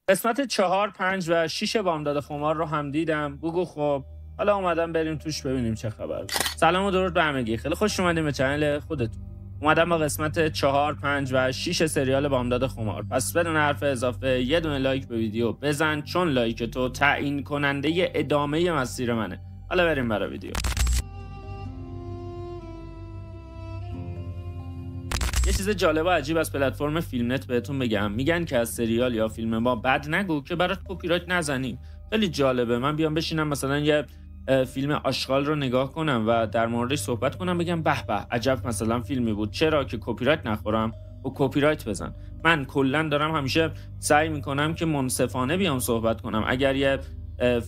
قسمت 4، 5 و 6 بامداد خمار رو هم دیدم. بگو خب حالا اومدم بریم توش ببینیم چه خبر. سلام و درود به همگی، خیلی خوش اومدیم به چنل خودتون. اومدم با قسمت 4، 5 و 6 سریال بامداد خمار. پس بدون حرف اضافه یه دونه لایک به ویدیو بزن، چون لایک تو تعیین کننده ادامه مسیر منه. حالا بریم برای ویدیو. یه چیز جالب و عجیب از پلتفرم فیلمنت بهتون بگم. میگن که از سریال یا فیلم ما بد نگو که برات کپی رایت نزنیم. خیلی جالبه. من بیام بشینم مثلا یه فیلم آشغال رو نگاه کنم و در موردش صحبت کنم، بگم به به عجب مثلا فیلمی بود، چرا که کپی رایت نخورم و کپی رایت بزن. من کلا دارم همیشه سعی میکنم که منصفانه بیام صحبت کنم. اگر یه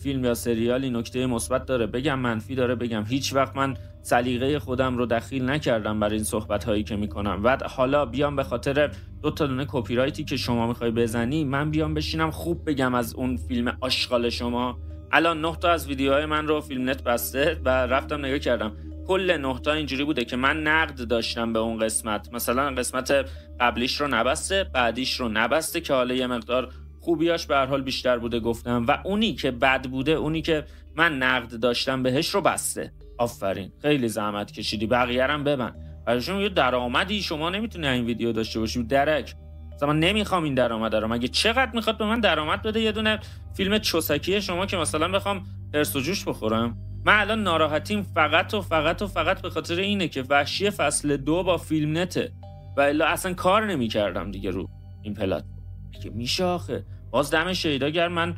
فیلم یا سریالی نکته مثبت داره بگم، منفی داره بگم. هیچ وقت من سلیقه خودم رو دخیل نکردم برای این صحبت هایی که میکنم. و حالا بیام به خاطر 2 تا دونه کپی رایتی که شما میخوای بزنی من بیام بشینم خوب بگم از اون فیلم آشغال شما. الان 9 تا از ویدیوهای من رو فیلمنت بسته و رفتم نگاه کردم. کل 9 تا اینجوری بوده که من نقد داشتم به اون قسمت. مثلا قسمت قبلیش رو نبسته، بعدیش رو نبسته که حالا یه مقدار خوبیاش به هر حال بیشتر بوده گفتم، و اونی که بد بوده، اونی که من نقد داشتم بهش رو بسته. آفرین، خیلی زحمت کشیدی، بقیه رو ببن. براشون یه درآمدی شما نمیتونی این ویدیو داشته باشی درک. مثلا من نمیخوام این درآمد رو. مگه چقدر میخواد به من درآمد بده یه دونه فیلم چوسکی شما که مثلا بخوام هرس و جوش بخورم؟ من الان ناراحتیم فقط به خاطر اینه که وحشی فصل 2 با فیلمنته و الا اصلا کار نمیکردم دیگه رو این پلتفرم. که میشه آخه. باز دم شیدا گرم، من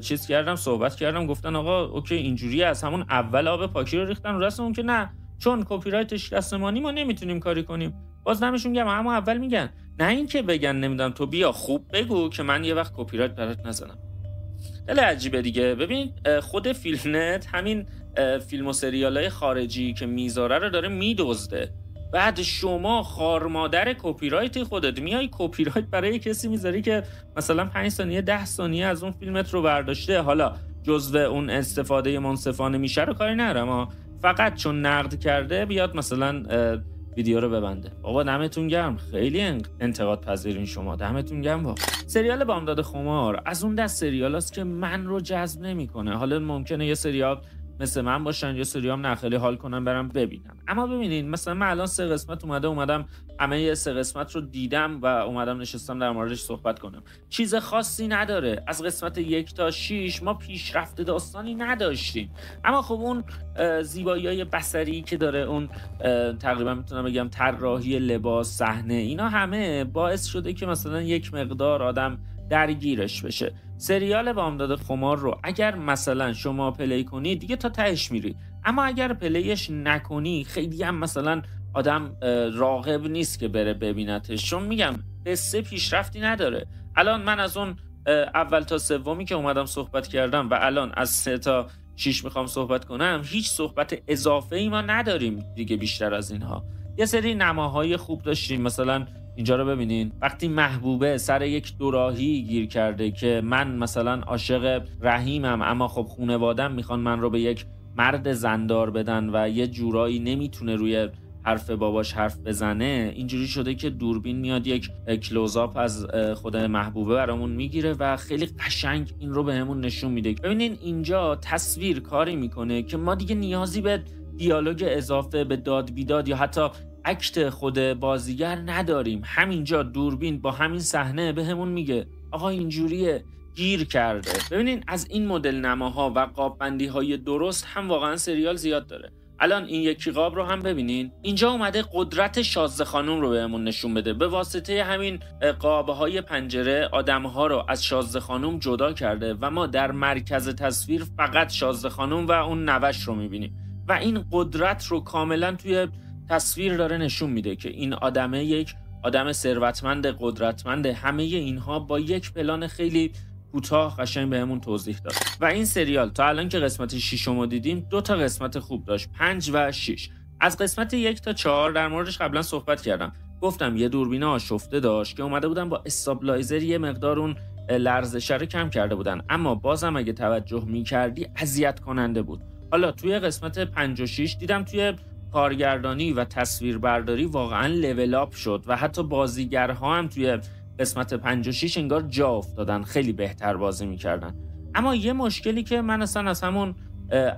چیز کردم، صحبت کردم، گفتن آقا اوکی اینجوری از همون اول آب پاکی رو ریختن رو دست اون که نه چون کپی رایتش دستمانی ما نمیتونیم کاری کنیم. باز دمشون گرم، همون اول میگن، نه این که بگن نمیدونم تو بیا خوب بگو که من یه وقت کپی رایت برات نزنم. خیلی عجیبه دیگه. ببین خود فیلمنت همین فیلم و سریالای خارجی که میذاره رو داره میدزده. بعد شما خارمادر کپی رایت خودت میای کپی رایت برای کسی میذاری که مثلا 5 ثانیه 10 ثانیه از اون فیلمت رو برداشته. حالا جزو اون استفاده منصفانه میشه رو کاری ندارم، اما فقط چون نقد کرده بیاد مثلا ویدیو رو ببنده. بابا دمتون گرم، خیلی انتقاد پذیرین شما، دمتون گرم. واقعا سریال بامداد خمار از اون دست سریالاست که من رو جذب نمیکنه. حالا ممکنه یه سریال مثل من باشن یا سریام نخیلی حال کنم برم ببینم، اما ببینین مثلا من الان 3 قسمت اومدم همه 3 قسمت رو دیدم و اومدم نشستم در موردش صحبت کنم. چیز خاصی نداره. از قسمت 1 تا 6 ما پیشرفت داستانی نداشتیم، اما خب اون زیبایی‌های بصری که داره، اون تقریبا میتونم بگم طراحی لباس، صحنه، اینا همه باعث شده که مثلا یک مقدار آدم درگیرش بشه. سریال بامداد خمار رو اگر مثلا شما پلی کنی دیگه تا تهش میری، اما اگر پلیش نکنی خیلی هم مثلا آدم راغب نیست که بره ببینتش، چون میگم قصه پیشرفتی نداره. الان من از اون اول تا 3 که اومدم صحبت کردم و الان از 3 تا 6 میخوام صحبت کنم، هیچ صحبت اضافه ای ما نداریم دیگه بیشتر از اینها. یه سری نماهای خوب داشتیم، مثلا اینجا رو ببینین وقتی محبوبه سر یک دوراهی گیر کرده که من مثلا عاشق رحیمم اما خب خانواده‌ام میخوان من رو به یک مرد زندار بدن و یه جورایی نمیتونه روی حرف باباش حرف بزنه، اینجوری شده که دوربین میاد یک کلوزآپ از خود محبوبه برامون میگیره و خیلی قشنگ این رو بهمون نشون میده. ببینین اینجا تصویر کاری میکنه که ما دیگه نیازی به دیالوگ اضافه، به داد بیداد یا حتی اکت خود بازیگر نداریم. همینجا دوربین با همین صحنه بهمون میگه آقا اینجوریه، گیر کرده. ببینین از این مدل نماها و قاب بندی های درست هم واقعا سریال زیاد داره. الان این یکی قاب رو هم ببینین، اینجا اومده قدرت شازده خانم رو بهمون نشون بده. به واسطه همین قابهای پنجره آدمها رو از شازده خانم جدا کرده و ما در مرکز تصویر فقط شازده خانم و اون نوش رو میبینیم و این قدرت رو کاملا توی تصویر داره نشون میده که این آدمه یک آدم ثروتمند قدرتمند. همه اینها با یک پلان خیلی کوتاه قشنگ بهمون توضیح داد. و این سریال تا الان که قسمت 6 رو دیدیم 2 تا قسمت خوب داشت، 5 و 6. از قسمت 1 تا 4 در موردش قبلا صحبت کردم، گفتم یه دوربین آشفته داشت که اومده بودن با استابلایزر یه مقدار اون لرزش رو کم کرده بودن، اما بازم اگه توجه می‌کردی اذیت کننده بود. حالا توی قسمت 5 و 6 دیدم توی کارگردانی و تصویربرداری واقعا لول اپ شد و حتی بازیگرها هم توی قسمت 5 و 6 انگار جا افتادن، خیلی بهتر بازی میکردن. اما یه مشکلی که من اصلا از همون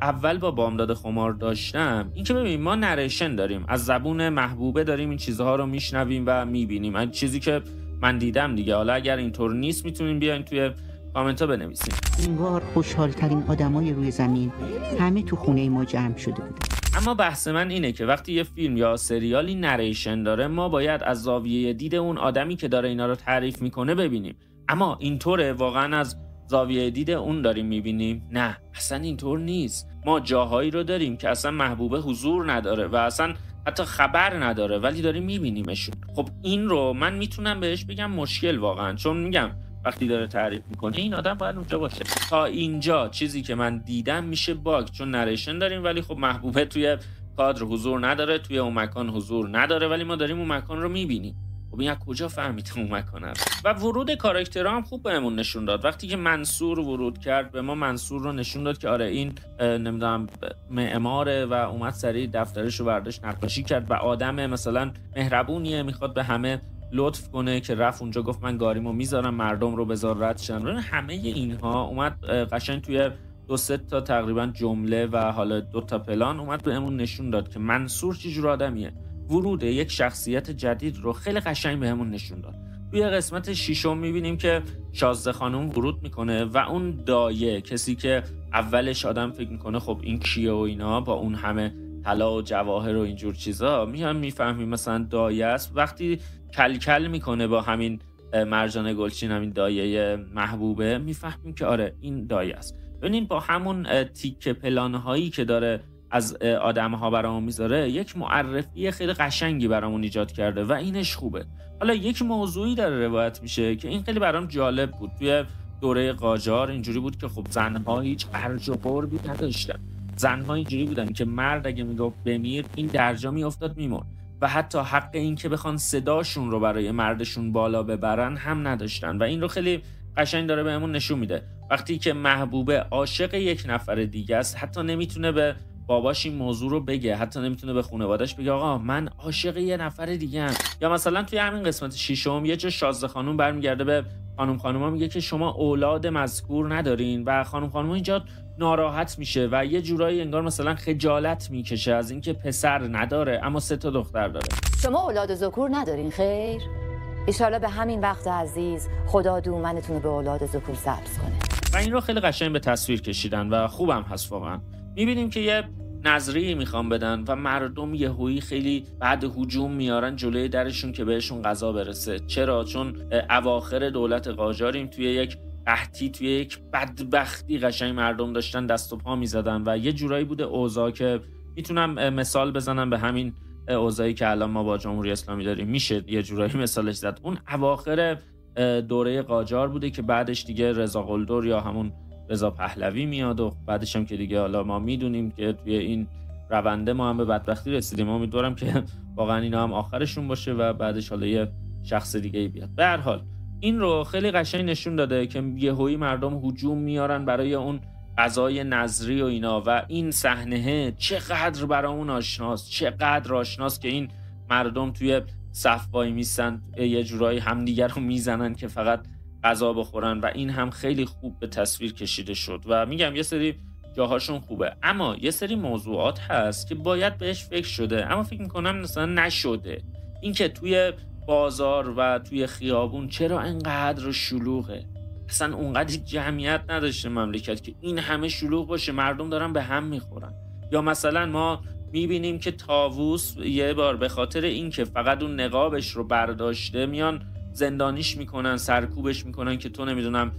اول با بامداد خمار داشتم این که ببین ما نریشن داریم، از زبون محبوبه داریم این چیزها رو میشنویم و میبینیم، این چیزی که من دیدم دیگه. حالا اگر اینطور نیست میتونین بیاین توی کامنت ها بنویسین. انگار خوشحال ترین آدمای روی زمین همه تو خونه ما جمع شده بودن. اما بحث من اینه که وقتی یه فیلم یا سریالی نریشن داره ما باید از زاویه دید اون آدمی که داره اینا رو تعریف میکنه ببینیم. اما اینطوره واقعا از زاویه دید اون داریم میبینیم؟ نه اصلا اینطور نیست. ما جاهایی رو داریم که اصلا محبوبه حضور نداره و اصلا حتی خبر نداره ولی داریم میبینیمشون. خب این رو من میتونم بهش بگم مشکل واقعا، چون میگم وقتی داره تعریف میکنه این آدم باید اونجا باشه. تا اینجا چیزی که من دیدم میشه باگ، چون نریشن داریم ولی خب محبوبه توی کادر حضور نداره، توی اون مکان حضور نداره ولی ما داریم اون مکان رو میبینیم. خب این از کجا فهمیدیم اون مکان هست؟ و ورود کاراکترها هم خوب بهمون نشون داد. وقتی که منصور ورود کرد به ما منصور رو نشون داد که آره این نمیدونم معماره و اومد سریع دفترش رو برداشت نقاشی کرد و آدم مثلا مهربونیه، میخواد به همه لطف کنه که رفت اونجا گفت من گاریمو میذارم مردم رو بذار رد شن. همه اینها اومد قشنگ توی 2-3 تا تقریبا جمله و حالا 2 تا پلان اومد بهمون نشون داد که منصور چه جور آدمیه. ورود یک شخصیت جدید رو خیلی قشنگ بهمون نشون داد. توی قسمت 6 میبینیم که شازده خانم ورود میکنه و اون دایه، کسی که اولش آدم فکر میکنه خب این کیه و اینا، با اون همه طلا و جواهر و اینجور چیزا میان میفهمیم مثلا دایه است. وقتی کل میکنه با همین مرجان گلچین، همین دایه محبوبه، میفهمیم که آره این دایه است. ببینین با همون تیکه پلان‌هایی که داره از آدم‌ها برامون میذاره یک معرفی خیلی قشنگی برامون ایجاد کرده و اینش خوبه. حالا یک موضوعی داره روایت میشه که این خیلی برام جالب بود. توی دوره قاجار اینجوری بود که خب زنها هیچ ارج و قربی نداشتن. زنها اینجوری بودن که مرد اگه میگفت بمیر این درجا میافتاد میمرد و حتی حق این که بخوان صداشون رو برای مردشون بالا ببرن هم نداشتن و این رو خیلی قشنگ داره بهمون نشون میده. وقتی که محبوبه عاشق یک نفر دیگه است حتی نمیتونه به باباش این موضوع رو بگه، حتی نمیتونه به خانواده‌اش بگه آقا من عاشق یه نفر دیگه ام. یا مثلا توی همین قسمت 6 یه جا شازده خانم برمیگرده به خانوما میگه که شما اولاد مذکور ندارین و خانوما اینجا ناراحت میشه و یه جورایی انگار مثلا خجالت میکشه از اینکه پسر نداره اما 3 تا دختر داره. شما اولاد ذکور ندارین خیر؟ ان به همین وقت عزیز خدا دومنتون رو به اولاد ذکور سبز کنه. و این رو خیلی قشنگ به تصویر کشیدن و خوبم هست واقعا. میبینیم که یه نظریه میخوام بدن و مردم یهویی خیلی بعد هجوم میارن جلوی درشون که بهشون غذا برسه. چرا؟ چون اواخر دولت قاجاریم، توی یک قحطی، توی یک بدبختی قشنگ مردم داشتن دست و پا میزدن و یه جورایی بوده اوضاع که میتونم مثال بزنم به همین اوضاعی که الان ما با جمهوری اسلامی داریم، میشه یه جورایی مثالش زد. اون اواخر دوره قاجار بوده که بعدش دیگه رضا قلدر یا همون رضا پهلوی میاد و بعدش هم که دیگه حالا ما میدونیم که توی این رونده ما هم به بدبختی رسیدیم. امیدوارم که واقعا اینا هم آخرشون باشه و بعدش حالا یه شخص دیگه بیاد. به هر حال این رو خیلی قشنگ نشون داده که یهویی مردم هجوم میارن برای اون غذای نظری و اینا و این صحنه چقدر برامون آشناست، چقدر آشناست که این مردم توی صف وای میستن یه جورایی همدیگر رو میزنن که فقط غذا بخورن و این هم خیلی خوب به تصویر کشیده شد و میگم یه سری جاهاشون خوبه اما یه سری موضوعات هست که باید بهش فکر شده اما فکر میکنم مثلا نشده. این که توی بازار و توی خیابون چرا انقدر شلوغه؟ اصلا اونقدر جمعیت نداشته مملکت که این همه شلوغ باشه، مردم دارن به هم میخورن. یا مثلا ما میبینیم که طاووس یه بار به خاطر این که فقط اون نقابش رو برداشته میان زندانیش میکنن، سرکوبش میکنن که تو نمیدونم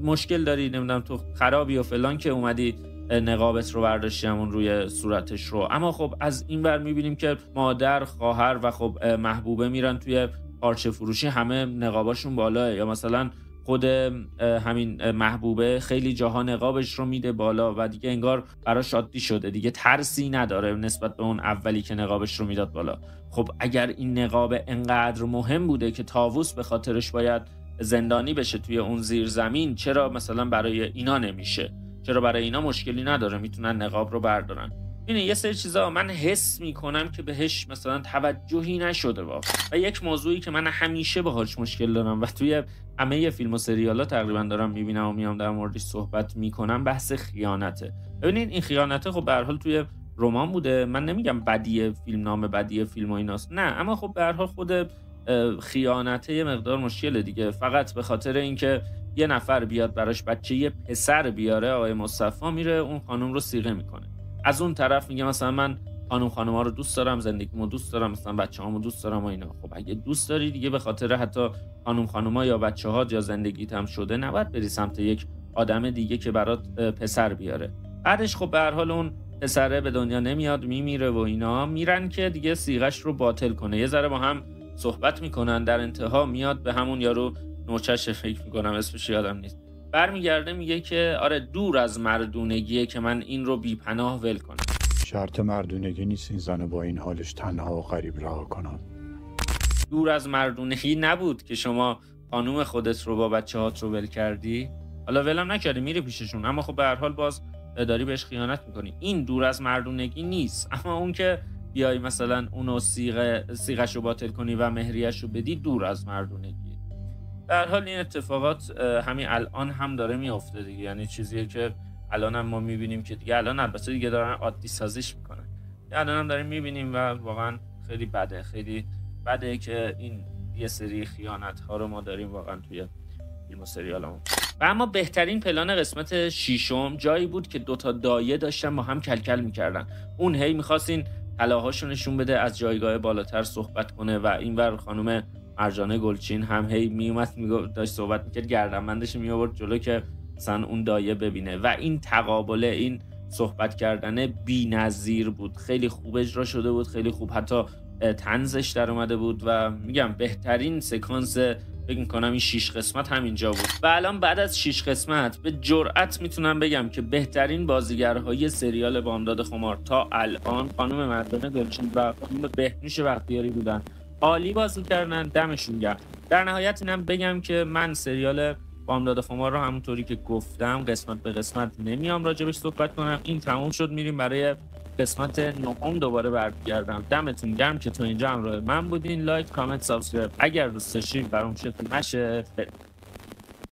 مشکل داری، نمیدونم تو خرابی و فلان که اومدی نقابت رو برداشتی همون روی صورتش رو. اما خب از این ور میبینیم که مادر، خواهر و خب محبوبه میرن توی پارچه فروشی، همه نقاباشون بالاه. یا مثلا خود همین محبوبه خیلی جاها نقابش رو میده بالا و دیگه انگار براش عادی شده، دیگه ترسی نداره نسبت به اون اولی که نقابش رو میداد بالا. خب اگر این نقاب انقدر مهم بوده که طاووس به خاطرش باید زندانی بشه توی اون زیر زمین، چرا مثلا برای اینا نمیشه؟ چرا برای اینا مشکلی نداره، میتونن نقاب رو بردارن؟ ببین یه سری چیزا من حس میکنم که بهش مثلا توجهی نشده واقعا. و یک موضوعی که من همیشه باهاش مشکل دارم و توی همه فیلم و سریالا تقریبا دارم میبینم و میام در موردش صحبت میکنم، بحث خیانته. ببینید این خیانته خب به هر حال توی رمان بوده، من نمیگم بدی فیلم، نام بدی فیلم و ایناست، نه، اما خب به هر حال خود خیانته یه مقدار مشکله دیگه. فقط به خاطر اینکه یه نفر بیاد براش بچه یه پسر بیاره، آقای مصطفی میره اون خانم رو صیغه میکنه. از اون طرف میگه مثلا من خانوما رو دوست دارم، زندگیمو دوست دارم، مثلا بچه‌هامو دوست دارم و اینا. خب اگه دوست داری دیگه به خاطر حتی خانوما یا بچه‌ها یا زندگیت هم شده، نباید بری سمت یک آدم دیگه که برات پسر بیاره. بعدش خب به هر حال اون پسره به دنیا نمیاد، میمیره و اینا، میرن که دیگه صیغه‌اش رو باطل کنه. یه ذره با هم صحبت میکنن، در انتها میاد به همون یارو نوچش، فکر میکنم اسمش یادم نیست، برمیگرده میگه که آره دور از مردونگیه که من این رو بی پناه ول کنم. شرط مردونگی نیست این زنو با این حالش تنها و غریب رها کنم. دور از مردونگی نبود که شما خانوم خودت رو با بچه‌هات رو ول کردی، حالا ولم نکردی میری پیششون، اما خب به هر حال باز داری بهش خیانت میکنی. این دور از مردونگی نیست. اما اون که بیای مثلا اونو صیغه‌ش رو باطل کنی و مهریه‌ش رو بدی، دور از مردونگی. در حال این اتفاقات همین الان هم داره میفته دیگه، یعنی چیزیه که الان هم ما میبینیم که دیگه الان البته دیگه دارن عادی سازیش میکنن، الان هم داریم میبینیم و واقعا خیلی بده، خیلی بده که این یه سری خیانت ها رو ما داریم واقعا توی فیلم و سریالمون. و اما بهترین پلان قسمت 6 جایی بود که 2 تا دایه داشتن با هم کلکل میکردن. اون هی میخواست این طلاهاشو نشون بده، از جایگاه بالاتر صحبت کنه و اینور خانم مرجانه گلچین هم هی میومد داشت صحبت میکرد، گردنبندش میآورد جلو که مثلا اون دایه ببینه. و این تقابله، این صحبت کردن بی‌نظیر بود، خیلی خوب اجرا شده بود، خیلی خوب حتی طنزش در اومده بود و میگم بهترین سکانس فکر میکنم این 6 قسمت همینجا بود. و الان بعد از 6 قسمت به جرئت میتونم بگم که بهترین بازیگرهای سریال بامداد خمار تا الان خانم مرجانه گلچین و خانم بهنوش بختیاری بودن. عالی بازی کردن، دمشون گرم. در نهایت اینم بگم که من سریال بامداد خمار رو همونطوری که گفتم قسمت به قسمت نمیام راجبش صحبت کنم. این تموم شد، میریم برای قسمت 9 دوباره برگردم. دمتون گرم که تو اینجا همراه من بودین. لایک، کامنت، سابسکرایب اگر دوست داشتین برام شکل نشه.